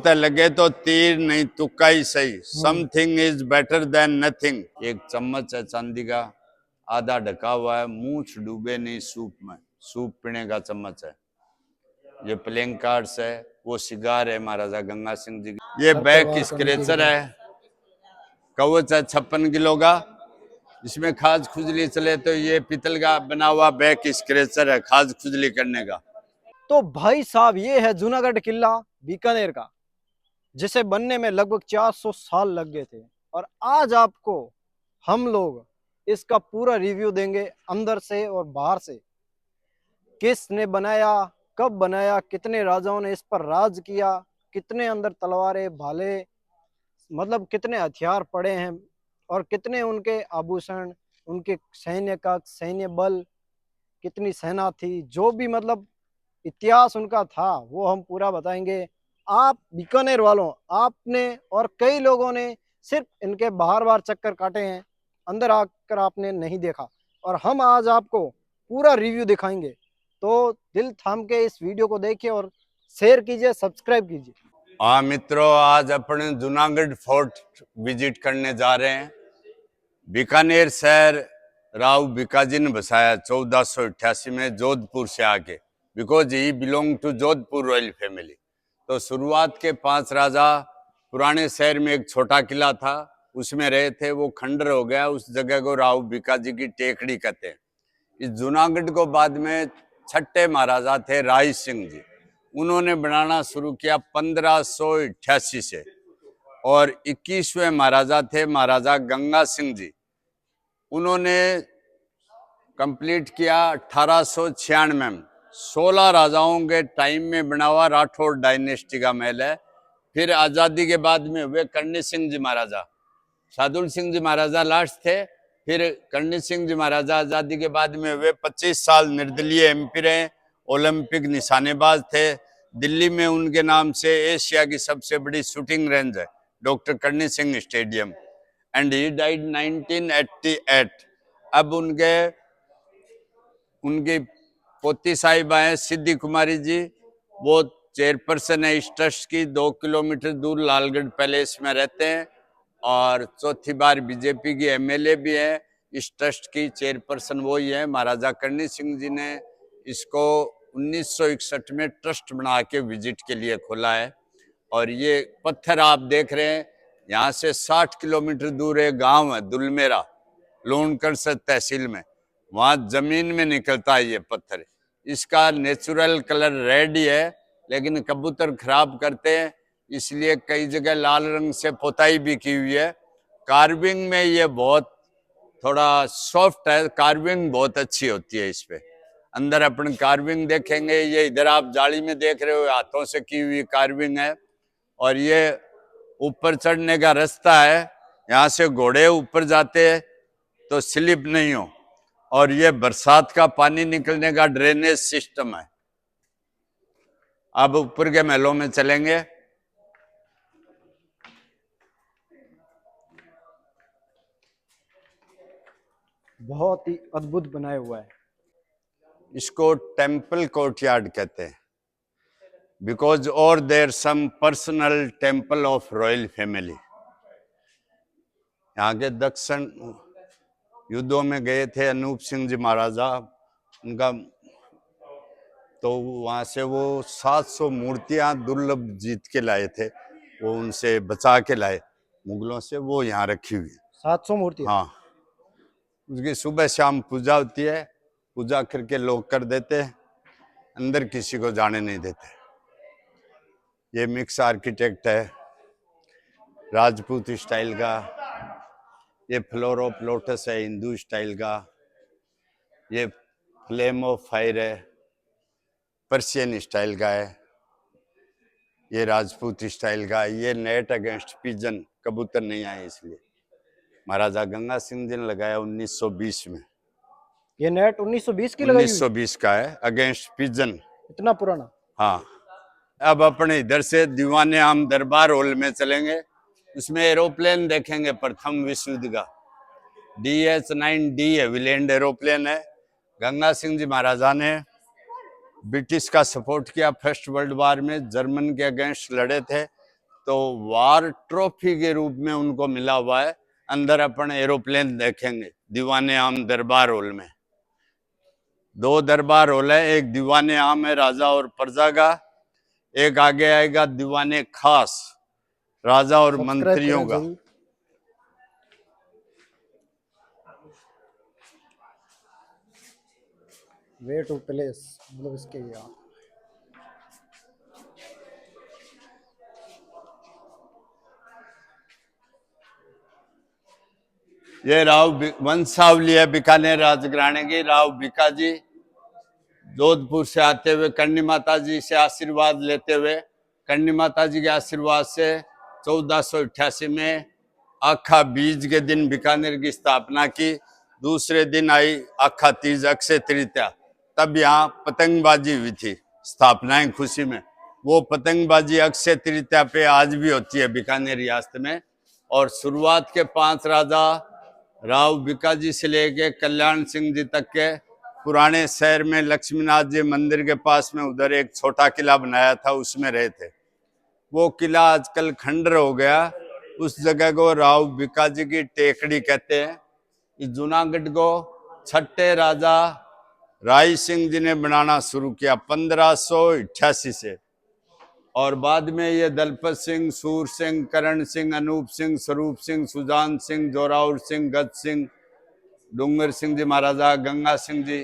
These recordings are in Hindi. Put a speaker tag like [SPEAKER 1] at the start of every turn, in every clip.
[SPEAKER 1] लगे तो तीर नहीं तुक्का ही सही। Something is better than nothing. एक चम्मच है चांदी का, आधा ढका हुआ है, मूंछ डूबे नहीं सूप में। सूप पीने का चम्मच है। ये प्लेइंग कार्ड्स है, वो सिगार है महाराजा गंगा सिंह जी की। ये बैक स्क्रेचर है, कवच है 56 किलो का। इसमें खाज खुजली चले तो ये पीतल का बना हुआ बैक स्क्रेचर है, खाज खुजली करने का।
[SPEAKER 2] तो भाई साहब, ये है जूनागढ़ किला बीकानेर का, जिसे बनने में लगभग 400 साल लग गए थे। और आज आपको हम लोग इसका पूरा रिव्यू देंगे, अंदर से और बाहर से। किसने बनाया, कब बनाया, कितने राजाओं ने इस पर राज किया, कितने अंदर तलवारें भाले, मतलब कितने हथियार पड़े हैं, और कितने उनके आभूषण, उनके सैन्य कक्ष, सैन्य बल, कितनी सेना थी, जो भी मतलब इतिहास उनका था वो हम पूरा बताएंगे। आप बीकानेर वालों, आपने और कई लोगों ने सिर्फ इनके बाहर बाहर चक्कर काटे हैं, अंदर आकर आपने नहीं देखा, और हम आज आपको पूरा रिव्यू दिखाएंगे। तो दिल थाम के इस वीडियो को देखिए और शेयर कीजिए, सब्सक्राइब कीजिए।
[SPEAKER 1] हाँ मित्रों, आज अपने जूनागढ़ फोर्ट विजिट करने जा रहे हैं। बीकानेर शहर राव बीकाजी ने बसाया 1488 में जोधपुर से आके, because he belong to Jodhpur royal family. तो शुरुआत के 5 राजा, पुराने शहर में एक छोटा किला था, उसमें रहे थे, वो खंडर हो गया। उस जगह को राव बीकाजी की टेकड़ी कहते हैं। इस जूनागढ़ को बाद में छठे महाराजा थे राय सिंह जी, उन्होंने बनाना शुरू किया 1588 से। और 21वें महाराजा थे महाराजा गंगा सिंह जी, उन्होंने कंप्लीट किया 1896 में। 16 राजाओं के टाइम में बना हुआ राठौर डायनेस्टी का महल है। फिर आज़ादी के बाद में हुए करणी सिंह जी महाराजा, सादुल सिंह जी महाराजा लास्ट थे। फिर करणी सिंह जी महाराजा आज़ादी के बाद में हुए 25 साल निर्दलीय एमपी रहे, ओलंपिक निशानेबाज थे। दिल्ली में उनके नाम से एशिया की सबसे बड़ी शूटिंग रेंज है, doctor Karni Singh stadium. And he died 1988। अब उनकी पोती साहिबा है सिद्धि कुमारी जी, वो चेयरपर्सन है इस ट्रस्ट की। 2 किलोमीटर दूर लालगढ़ पैलेस में रहते हैं, और चौथी बार बीजेपी की एमएलए भी है। इस ट्रस्ट की चेयरपर्सन वही है। महाराजा करणी सिंह जी ने इसको 1961 में ट्रस्ट बना के विजिट के लिए खोला है। और ये पत्थर आप देख रहे हैं, यहाँ से 60 किलोमीटर दूर एक गांव है दुलमेरा, लोनकरसर तहसील में, वहां जमीन में निकलता है ये पत्थर। इसका नेचुरल कलर रेड ही है, लेकिन कबूतर खराब करते हैं, इसलिए कई जगह लाल रंग से पोताई भी की हुई है। कार्विंग में ये बहुत थोड़ा सॉफ्ट है, कार्विंग बहुत अच्छी होती है इस पे। अंदर अपन कार्विंग देखेंगे, ये इधर आप जाली में देख रहे हो, हाथों से की हुई कार्विंग है। और ये ऊपर चढ़ने का रास्ता है, यहाँ से घोड़े ऊपर जाते हैं तो स्लिप नहीं हो। और ये बरसात का पानी निकलने का ड्रेनेज सिस्टम है। अब ऊपर के महलों में चलेंगे।
[SPEAKER 2] बहुत ही अद्भुत बनाया हुआ है।
[SPEAKER 1] इसको टेम्पल कोर्टयार्ड कहते हैं, बिकॉज और there some personal temple of royal family. यहाँ के दक्षिण युद्धों में गए थे अनूप सिंह जी महाराजा, उनका तो वहां से वो 700 मूर्तियां दुर्लभ जीत के लाए थे, वो उनसे बचा के लाए मुगलों से, वो यहाँ रखी हुई है।
[SPEAKER 2] 700 मूर्तियां।
[SPEAKER 1] हाँ, उसकी सुबह शाम पूजा होती है, पूजा करके लोग कर देते हैं, अंदर किसी को जाने नहीं देते। ये मिक्स आर्किटेक्ट है, राजपूत स्टाइल का। ये फ्लोर ऑफ लोटस है, हिंदू स्टाइल का। ये फ्लेम ऑफ फायर है, पर्शियन स्टाइल का है। ये राजपूत स्टाइल का। ये नेट अगेंस्ट पिजन, कबूतर नहीं आए इसलिए। महाराजा गंगा सिंह जी ने लगाया 1920 में।
[SPEAKER 2] ये नेट 1920 की लगाई हुई?
[SPEAKER 1] 1920 का है, अगेंस्ट पिजन।
[SPEAKER 2] इतना पुराना?
[SPEAKER 1] हाँ। अब अपने इधर से दीवाने आम दरबार हॉल में चलेंगे, उसमें एरोप्लेन देखेंगे प्रथम विश्व युद्ध का। DH-9D है, विलेंड एरोप्लेन है। गंगा सिंह जी महाराजा ने ब्रिटिश का सपोर्ट किया फर्स्ट वर्ल्ड वार में, जर्मन के अगेंस्ट लड़े थे, तो वार ट्रॉफी के रूप में उनको मिला हुआ है। अंदर अपन एरोप्लेन देखेंगे दीवाने आम दरबार हॉल में। 2 दरबार हॉल है, एक दीवाने आम है राजा और प्रजा का, एक आगे आएगा दीवाने खास राजा और
[SPEAKER 2] सब्सक्राइब
[SPEAKER 1] मंत्रियों
[SPEAKER 2] करें
[SPEAKER 1] का।
[SPEAKER 2] जरूर। वे टू प्लेस मतलब इसके यार
[SPEAKER 1] ये राव वंशावली है बीकानेर राजघराने की। राव बीकाजी जोधपुर से आते हुए करणी माता जी से आशीर्वाद लेते हुए, करणी माता जी के आशीर्वाद से 1488 में आखा बीज के दिन बीकानेर की स्थापना की। दूसरे दिन आई आखा तीज अक्षय तृतीया, तब यहाँ पतंगबाजी हुई थी स्थापना की खुशी में। वो पतंगबाजी अक्षय तृतीया पे आज भी होती है बीकानेर रियासत में। और शुरुआत के 5 राजा राव बीकाजी से लेके कल्याण सिंह जी तक के पुराने शहर में लक्ष्मीनाथ जी मंदिर के पास में उधर एक छोटा किला बनाया था, उसमें रहे थे। वो किला आजकल खंडर हो गया। उस जगह को राव बीकाजी की टेकड़ी कहते हैं। इस जूनागढ़ को छठे राजा राय सिंह जी ने बनाना शुरू किया 1588 से। और बाद में ये दलपत सिंह, सूर सिंह, करण सिंह, अनूप सिंह, स्वरूप सिंह, सुजान सिंह, जोरावर सिंह, गज सिंह, डूंगर सिंह जी महाराजा, गंगा सिंह जी,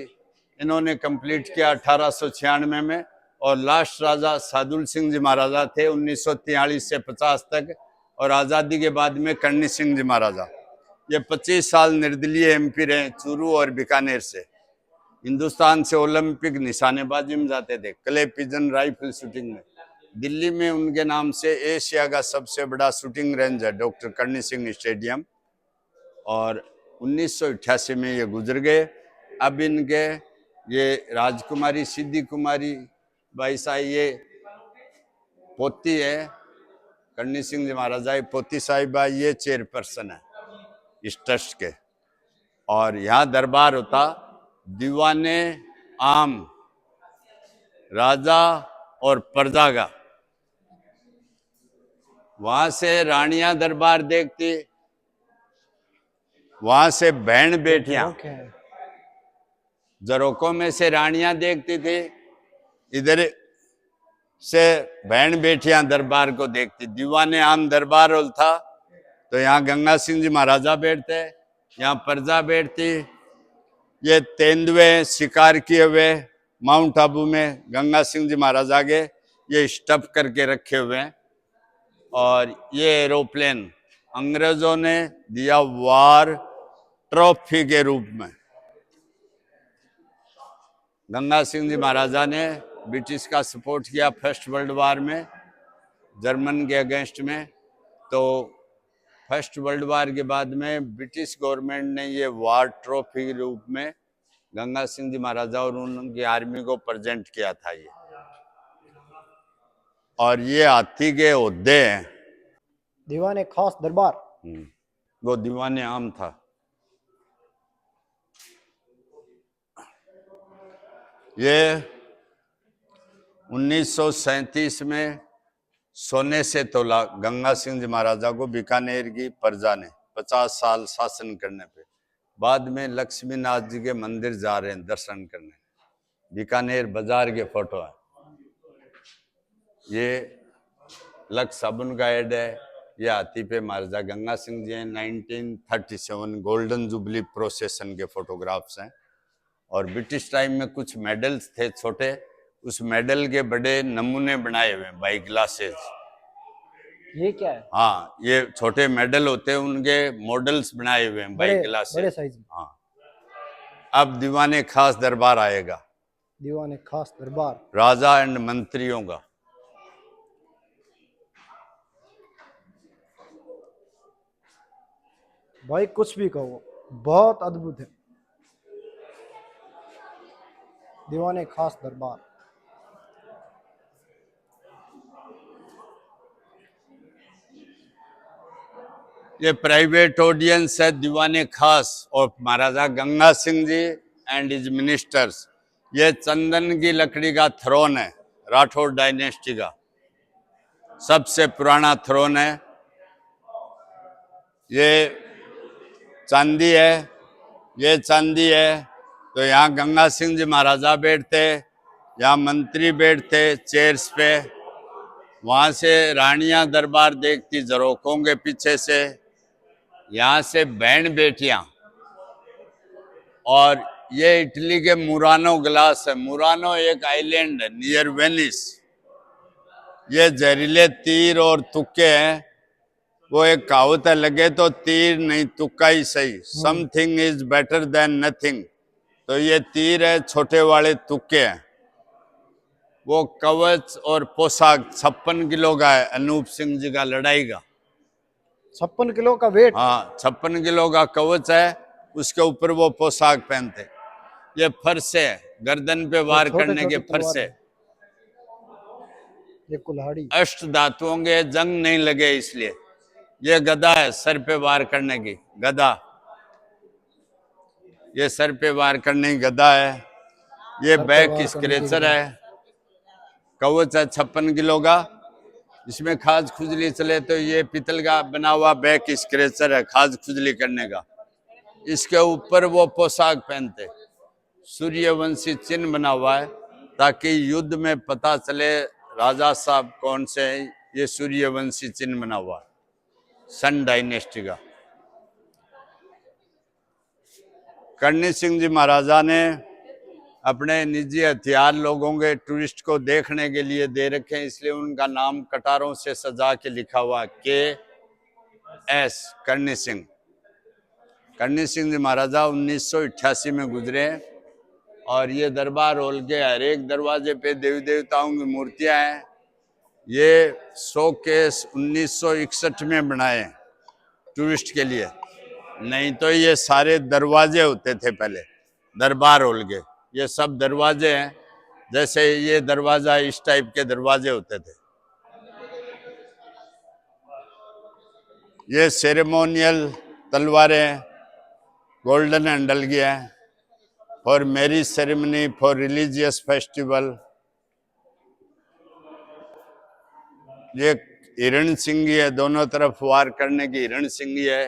[SPEAKER 1] इन्होंने कंप्लीट किया 1896 में। और लास्ट राजा सादुल सिंह जी महाराजा थे 1943 से 50 तक। और आज़ादी के बाद में करणी सिंह जी महाराजा, ये 25 साल निर्दलीय एमपी रहे चूरू और बीकानेर से। हिंदुस्तान से ओलंपिक निशानेबाजी में जाते थे, क्ले पिजन राइफल शूटिंग में। दिल्ली में उनके नाम से एशिया का सबसे बड़ा शूटिंग रेंज है, डॉक्टर करणी सिंह स्टेडियम। और 1988 में ये गुजर गए। अब इनके ये राजकुमारी सिद्धि कुमारी भाई साहब, ये पोती है करणी सिंह जी महाराजा, पोती साहिबा, ये चेयरपर्सन है इस ट्रस्ट के। और यहाँ दरबार होता दीवाने आम राजा और प्रजा का। वहां से रानियां दरबार देखती, वहां से बहन बेटियां जरोकों में से रानियां देखती थी, इधर से बहन बेटियां दरबार को देखती। दीवाने आम दरबार हॉल था, तो यहाँ गंगा सिंह जी महाराजा बैठते, यहाँ प्रजा बैठती। ये तेंदुए शिकार किए हुए माउंट आबू में गंगा सिंह जी महाराजा के ये स्टफ करके रखे हुए हैं। और ये एरोप्लेन अंग्रेजों ने दिया वार ट्रॉफी के रूप में। गंगा सिंह जी महाराजा ने ब्रिटिश का सपोर्ट किया फर्स्ट वर्ल्ड वार में, जर्मन के अगेंस्ट में। तो फर्स्ट वर्ल्ड वार के बाद में ब्रिटिश गवर्नमेंट ने ये वार ट्रॉफी के रूप में गंगा सिंह जी महाराजा और उनकी आर्मी को प्रेजेंट किया था ये। और ये हाथी के ओहदे हैं।
[SPEAKER 2] दीवाने खास दरबार,
[SPEAKER 1] वो दीवाने आम था। ये 1937 में सोने से तोला गंगा सिंह जी महाराजा को बीकानेर की प्रजा ने 50 साल शासन करने पे। बाद में लक्ष्मीनाथ जी के मंदिर जा रहे हैं दर्शन करने, बीकानेर बाजार के फोटो है। ये लक्ष्य साबुन का एड है। ये हाथी पे महाराजा गंगा सिंह जी हैं। 1937 गोल्डन जुबली प्रोसेसन के फोटोग्राफ्स हैं। और ब्रिटिश टाइम में कुछ मेडल्स थे छोटे, उस मेडल के बड़े नमूने बनाए हुए हैं बाई ग्लासेस।
[SPEAKER 2] ये क्या है?
[SPEAKER 1] हाँ, ये छोटे मेडल होते हैं, उनके मॉडल्स बनाए हुए हैं बाई ग्लासेस,
[SPEAKER 2] बड़े साइज में।
[SPEAKER 1] हाँ। अब दीवाने खास दरबार आएगा,
[SPEAKER 2] दीवाने खास दरबार
[SPEAKER 1] राजा एंड मंत्रियों का।
[SPEAKER 2] भाई कुछ भी कहो, बहुत अद्भुत है दीवाने खास दरबार।
[SPEAKER 1] ये प्राइवेट ऑडियंस है दीवाने खास और महाराजा गंगा सिंह जी एंड हिज मिनिस्टर्स। ये चंदन की लकड़ी का थ्रोन है राठौर डायनेस्टी का। सबसे पुराना थ्रोन है। ये चांदी है, ये चांदी है। तो यहाँ गंगा सिंह जी महाराजा बैठते, यहाँ मंत्री बैठते चेयर्स पे। वहां से रानियां दरबार देखती झरोकों के पीछे से। यहाँ से बैंड बेटियां। और ये इटली के मुरानो ग्लास है। मुरानो एक आइलैंड है नियर वेनिस। ये जहरीले तीर और तुक्के हैं। वो एक कहावत है, लगे तो तीर नहीं तुक्का ही सही, something is better than nothing. तो ये तीर है, छोटे वाले तुक्के हैं। वो कवच और पोशाक 56 किलो का है अनूप सिंह जी का लड़ाई का।
[SPEAKER 2] 56 किलो का वेट।
[SPEAKER 1] हाँ, 56 किलो का कवच है, उसके ऊपर वो पोशाक पहनते। ये फरसे है, गर्दन पे वार
[SPEAKER 2] छोटे
[SPEAKER 1] करने के
[SPEAKER 2] छोटे तलवार
[SPEAKER 1] फरसे।
[SPEAKER 2] है। ये कुल्हाड़ी।
[SPEAKER 1] अष्ट धातुओं के जंग नहीं लगे इसलिए। ये गदा है, सर पे वार करने की गदा। ये सर पे वार करने की गदा है। ये
[SPEAKER 2] सर पे
[SPEAKER 1] बैक
[SPEAKER 2] वार करने की
[SPEAKER 1] स्क्रेचर
[SPEAKER 2] गदा।
[SPEAKER 1] है। कवच है 56 किलो का। इसमें खाज खुजली चले तो ये पीतल का बना हुआ बैक स्क्रेचर है, खाज खुजली करने का। इसके ऊपर वो पोशाक पहनते, सूर्यवंशी चिन्ह बना हुआ है, ताकि युद्ध में पता चले राजा साहब कौन से हैं। ये सूर्यवंशी चिन्ह बना हुआ है, सन डायनेस्टी का। करणी सिंह जी महाराजा ने अपने निजी हथियार लोगों के टूरिस्ट को देखने के लिए दे रखे हैं, इसलिए उनका नाम कटारों से सजा के लिखा हुआ KS करणी सिंह। करणी सिंह जी महाराजा 1988 में गुजरे। और ये दरबार हॉल के हर एक दरवाजे पे देवी देवताओं की मूर्तियां हैं। ये शोकेस 1961 में बनाए टूरिस्ट के लिए। नहीं तो ये सारे दरवाजे होते थे पहले दरबार हॉल के। ये सब दरवाजे हैं, जैसे ये दरवाजा, इस टाइप के दरवाजे होते थे। ये सेरेमोनियल तलवारें गोल्डन हैंडल की हैं, for marriage ceremony, for religious festival. ये हिरण सिंगी है, दोनों तरफ वार करने की हिरण सिंगी है।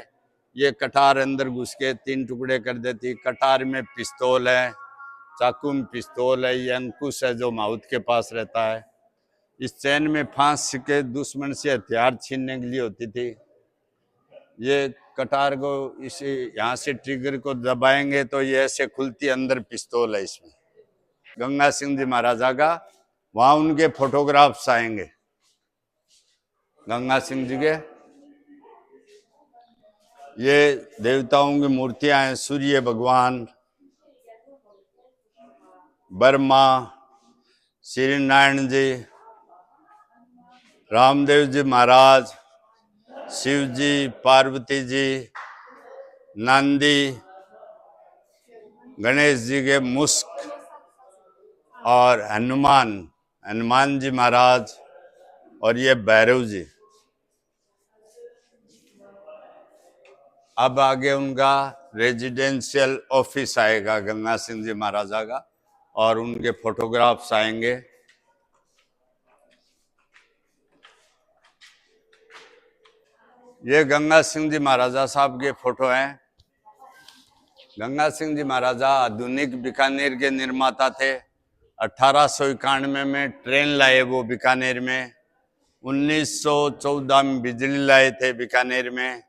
[SPEAKER 1] ये कटार अंदर घुस के 3 टुकड़े कर देती। कटार में पिस्तौल है, चाकू में पिस्तौल है। ये अंकुश है जो माउथ के पास रहता है। इस चैन में फांस के दुश्मन से हथियार छीनने के लिए होती थी। ये कटार को इसे यहाँ से ट्रिगर को दबाएंगे तो ये ऐसे खुलती, अंदर पिस्तौल है इसमें। गंगा सिंह जी महाराजा का वहां उनके फोटोग्राफ्स आएंगे, गंगा सिंह जी के। ये देवताओं की मूर्तियां हैं, सूर्य भगवान, ब्रह्मा, श्री नारायण जी, रामदेव जी महाराज, शिव जी, पार्वती जी, नंदी, गणेश जी के मुस्क, और हनुमान जी महाराज, और ये भैरव जी। अब आगे उनका रेजिडेंशियल ऑफिस आएगा गंगा सिंह जी महाराजा का, और उनके फोटोग्राफ्स आएंगे। ये गंगा सिंह जी महाराजा साहब के फोटो हैं। गंगा सिंह जी महाराजा आधुनिक बीकानेर के निर्माता थे। 1891 में ट्रेन लाए वो बीकानेर में। 1914 में बिजली लाए थे बीकानेर में।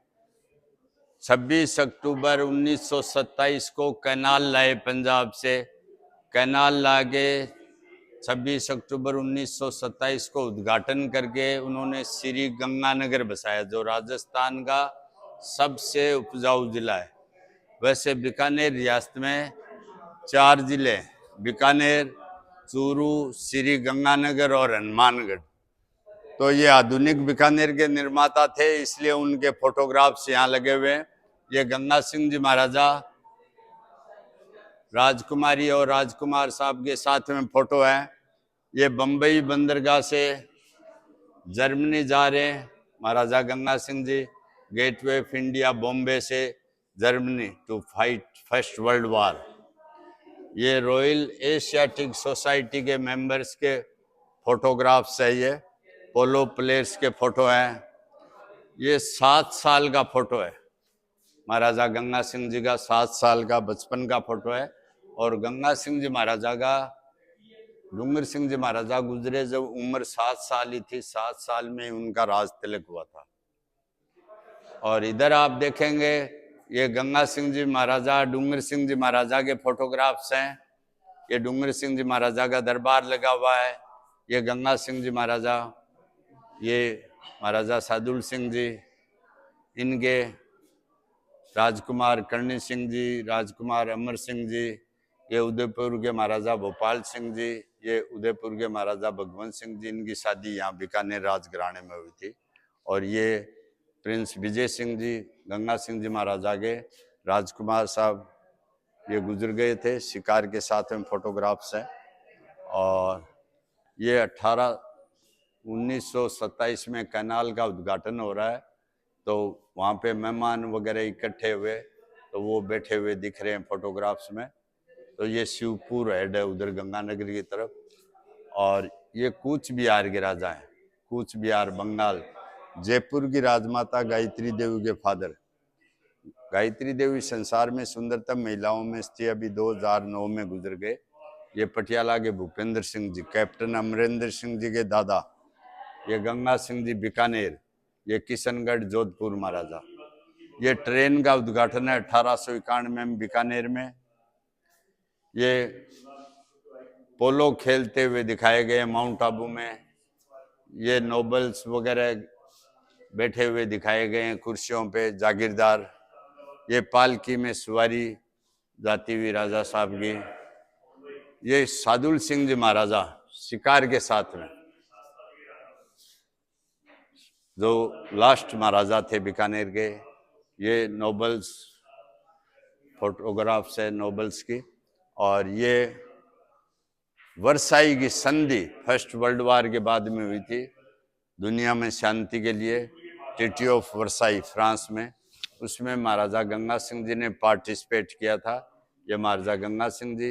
[SPEAKER 1] 26 अक्टूबर 1927 को कैनाल लाए पंजाब से। कैनाल लाके 26 अक्टूबर 1927 को उद्घाटन करके उन्होंने श्री गंगानगर बसाया, जो राजस्थान का सबसे उपजाऊ जिला है। वैसे बीकानेर रियासत में 4 जिले, बीकानेर, चूरू, श्री गंगानगर और हनुमानगढ़। तो ये आधुनिक बीकानेर के निर्माता थे, इसलिए उनके फोटोग्राफ्स यहाँ लगे हुए हैं। ये गंगा सिंह जी महाराजा राजकुमारी और राजकुमार साहब के साथ में फोटो है। ये बम्बई बंदरगाह से जर्मनी जा रहे हैं Maharaja Ganga Singh ji, gateway of India Bombay से Germany to fight first world war. ये रॉयल एशियाटिक सोसाइटी के मेंबर्स के फोटोग्राफ्स है। ये पोलो प्लेयर्स के फोटो हैं। ये 7 साल का फोटो है, महाराजा गंगा सिंह जी का 7 साल का बचपन का फोटो है। और गंगा सिंह जी महाराजा का, डूंगर सिंह जी महाराजा गुजरे जब उम्र 7 साल ही थी, 7 साल में उनका राज तिलक हुआ था। और इधर आप देखेंगे ये गंगा सिंह जी महाराजा, डूंगर सिंह जी महाराजा के फोटोग्राफ्स हैं। ये डूंगर सिंह जी महाराजा का दरबार लगा हुआ है। ये गंगा सिंह जी महाराजा, ये महाराजा सादुल सिंह जी, इनके राजकुमार करणी सिंह जी, राजकुमार अमर सिंह जी, ये उदयपुर के महाराजा भोपाल सिंह जी, ये उदयपुर के महाराजा भगवंत सिंह जी, इनकी शादी यहाँ बीकानेर राजघराने में हुई थी। और ये प्रिंस विजय सिंह जी, गंगा सिंह जी महाराजा के राजकुमार साहब, ये गुजर गए थे। शिकार के साथ में फोटोग्राफ्स हैं। और ये 1927 में कैनाल का उद्घाटन हो रहा है, तो वहाँ पे मेहमान वगैरह इकट्ठे हुए, तो वो बैठे हुए दिख रहे हैं फोटोग्राफ्स में। तो ये शिवपुर हेड है उधर गंगानगर की तरफ। और ये कूच बिहार के राजा हैं, कूच बिहार बंगाल। जयपुर की राजमाता गायत्री देवी के फादर। गायत्री देवी संसार में सुंदरतम महिलाओं में थी, अभी 2009 में गुजर गए। ये पटियाला के भूपेंद्र सिंह जी, कैप्टन अमरेंद्र सिंह जी के दादा। ये गंगा सिंह जी बीकानेर, ये किशनगढ़ जोधपुर महाराजा। ये ट्रेन का उद्घाटन है 1891 में बीकानेर में। ये पोलो खेलते हुए दिखाए गए माउंट आबू में। ये नोबल्स वगैरह बैठे हुए दिखाए गए हैं कुर्सियों पे, जागीरदार। ये पालकी में सवारी जाती हुई राजा साहब की। ये सादुल सिंह जी महाराजा शिकार के साथ में, जो लास्ट महाराजा थे बीकानेर के। ये नोबल्स फोटोग्राफ्स है नोबल्स की। और ये वर्साई की संधि फर्स्ट वर्ल्ड वार के बाद में हुई थी, दुनिया में शांति के लिए, ट्रीटी ऑफ वर्साई फ्रांस में। उसमें महाराजा गंगा सिंह जी ने पार्टिसिपेट किया था। ये महाराजा गंगा सिंह जी।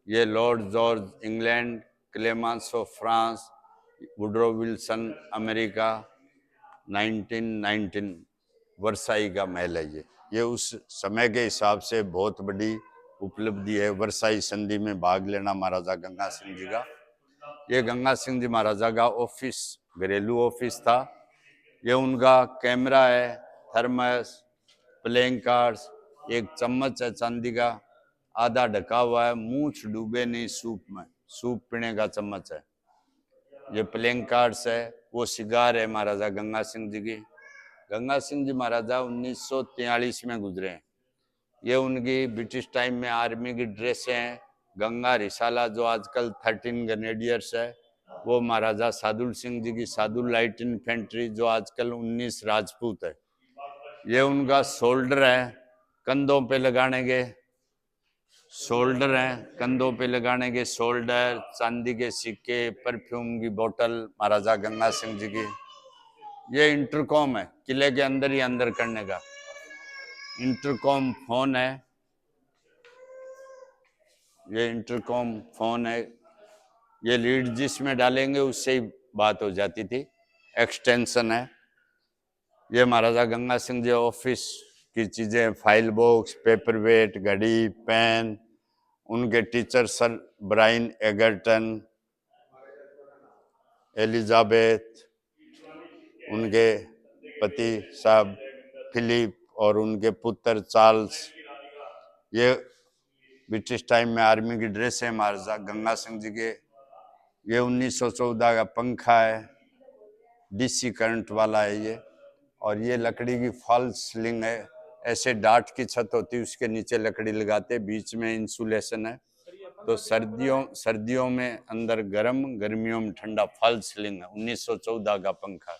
[SPEAKER 1] ये Lord George England, Clemenceau France, Woodrow Wilson America, 1919 Versailles का महल है ये उस समय के हिसाब से बहुत बड़ी उपलब्धि है, वर्साई संधि में भाग लेना महाराजा गंगा सिंह जी का। ये गंगा सिंह जी महाराजा का ऑफिस, घरेलू ऑफिस था। ये उनका कैमरा है, थर्मस, प्लेइंग कार्ड्स, एक चम्मच है चांदी का, आधा ढका हुआ है, मूंछ डूबे नहीं सूप में, सूप पीने का चम्मच है। ये प्लेइंग कार्ड्स है। वो सिगार है महाराजा गंगा सिंह जी की। गंगा सिंह जी महाराजा 1943 में गुजरे हैं। ये उनकी ब्रिटिश टाइम में आर्मी की ड्रेसें हैं। गंगा रिसाला जो आजकल 13 ग्रेनेडियर्स है, वो महाराजा सादुल सिंह जी की सादुल लाइट इन्फेंट्री जो आजकल 19 राजपूत है। ये उनका शोल्डर है, कंधों पे लगाने के शोल्डर हैं, कंधों पे लगाने के शोल्डर, चांदी के सिक्के, परफ्यूम की बोतल महाराजा गंगा सिंह जी की। ये इंटरकॉम है, किले के अंदर ही अंदर करने का इंटरकॉम फोन है। ये इंटरकॉम फोन है। ये लीड जिसमें डालेंगे उससे ही बात हो जाती थी, एक्सटेंशन है। ये महाराजा गंगा सिंह जी ऑफिस की चीजें, फाइल बॉक्स, पेपर वेट, घड़ी, पेन। उनके teacher sir Brian Egerton, Elizabeth, उनके पति साहब फिलिप और उनके पुत्र चार्ल्स। ये ब्रिटिश टाइम में आर्मी की ड्रेस है महाराजा गंगा सिंह जी के। ये 1914 का पंखा है, डीसी करंट वाला है ये। और ये लकड़ी की फॉल्स सीलिंग है, ऐसे डाट की छत होती है, उसके नीचे लकड़ी लगाते, बीच में इंसुलेशन है, तो सर्दियों में अंदर गर्म, गर्मियों में ठंडा। फॉल्स सीलिंग है, 1914 का पंखा।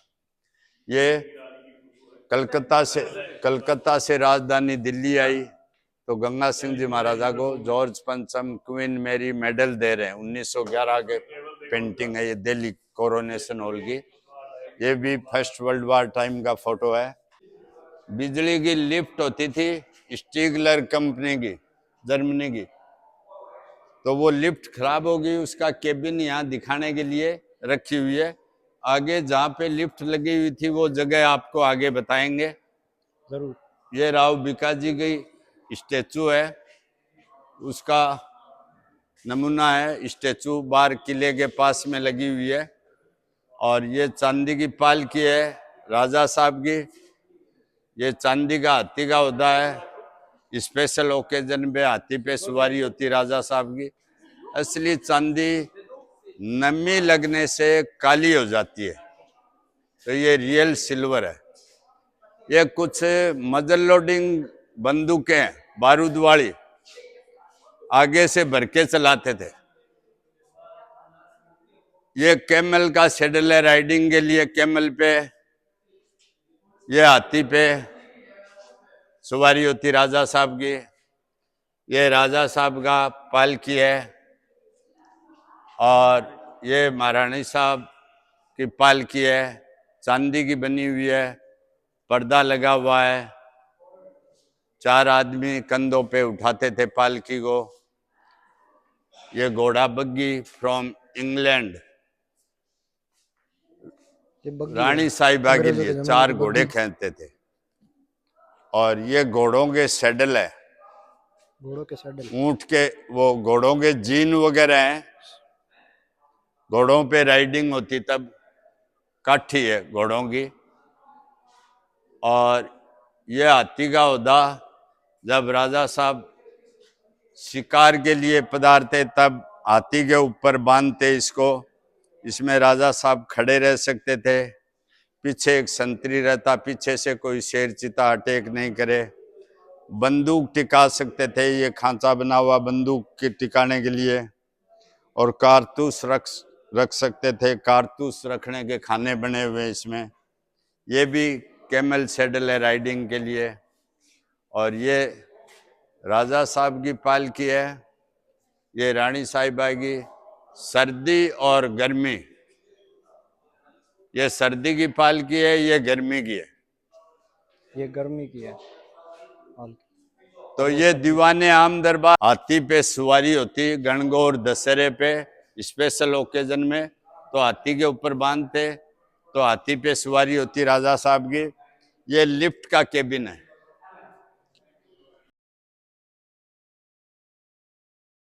[SPEAKER 1] ये कलकत्ता से राजधानी दिल्ली आई, तो गंगा सिंह जी महाराजा को जॉर्ज पंचम, क्वीन मैरी मेडल दे रहे हैं। 1911 के पेंटिंग है ये, दिल्ली कोरोनेशन हॉल की। ये भी फर्स्ट वर्ल्ड वार टाइम का फोटो है। बिजली की लिफ्ट होती थी स्टीगलर कंपनी की, जर्मनी की, तो वो लिफ्ट खराब हो गई, उसका केबिन यहाँ दिखाने के लिए रखी हुई है। आगे जहाँ पे लिफ्ट लगी हुई थी वो जगह आपको आगे बताएंगे।
[SPEAKER 2] जरूर।
[SPEAKER 1] ये राव बीकाजी की स्टेचू है, उसका नमूना है स्टेचू, बाहर किले के पास में लगी हुई है। और ये चांदी की पालकी है राजा साहब की। ये चांदी का हाथी का होता है, स्पेशल ओकेजन पे हाथी पे सवारी होती राजा साहब की। असली चांदी नमी लगने से काली हो जाती है, तो ये रियल सिल्वर है। ये कुछ मजल लोडिंग बंदूकें हैं, बारूद वाली, आगे से भर के चलाते थे। ये कैमल का शेडल है राइडिंग के लिए, कैमल पे, ये हाथी पे सवारी होती राजा साहब की। ये राजा साहब का पालकी है और ये महारानी साहब की पालकी है, चांदी की बनी हुई है, पर्दा लगा हुआ है, 4 आदमी कंधों पे उठाते थे पालकी को। ये घोड़ा बग्गी फ्रॉम इंग्लैंड,
[SPEAKER 2] ये बग्गी है,
[SPEAKER 1] रानी साहिबा के
[SPEAKER 2] अंग्रेजों
[SPEAKER 1] लिए
[SPEAKER 2] के जमाने
[SPEAKER 1] 4
[SPEAKER 2] की
[SPEAKER 1] घोड़े
[SPEAKER 2] बग्गी।
[SPEAKER 1] खींचते थे। और ये घोड़ों के सैडल है,
[SPEAKER 2] घोड़ों के सैडल।
[SPEAKER 1] ऊंट के, वो घोड़ों के जीन वगैरह हैं, घोड़ों पे राइडिंग होती तब, काठी है घोड़ों की। और ये हाथी का होदा, जब राजा साहब शिकार के लिए पधारते तब हाथी के ऊपर बांधते इसको, इसमें राजा साहब खड़े रह सकते थे। पीछे एक संतरी रहता, पीछे से कोई शेर चीता अटैक नहीं करे। बंदूक टिका सकते थे, ये खांचा बना हुआ बंदूक के टिकाने के लिए। और कारतूस रख सकते थे, कारतूस रखने के खाने बने हुए इसमें। ये भी कैमल सेडल है राइडिंग के लिए। और ये राजा साहब की पालकी है, ये रानी साहिबा की। सर्दी और गर्मी, ये सर्दी की पालकी है, ये गर्मी की है।
[SPEAKER 2] ये गर्मी की है।
[SPEAKER 1] तो ये दीवाने आम दरबार, हाथी पे सवारी होती गणगौर दशहरे पे, स्पेशल ओकेजन में, तो हाथी के ऊपर बांधते, तो हाथी पे सवारी होती राजा साहब की। ये लिफ्ट का केबिन है।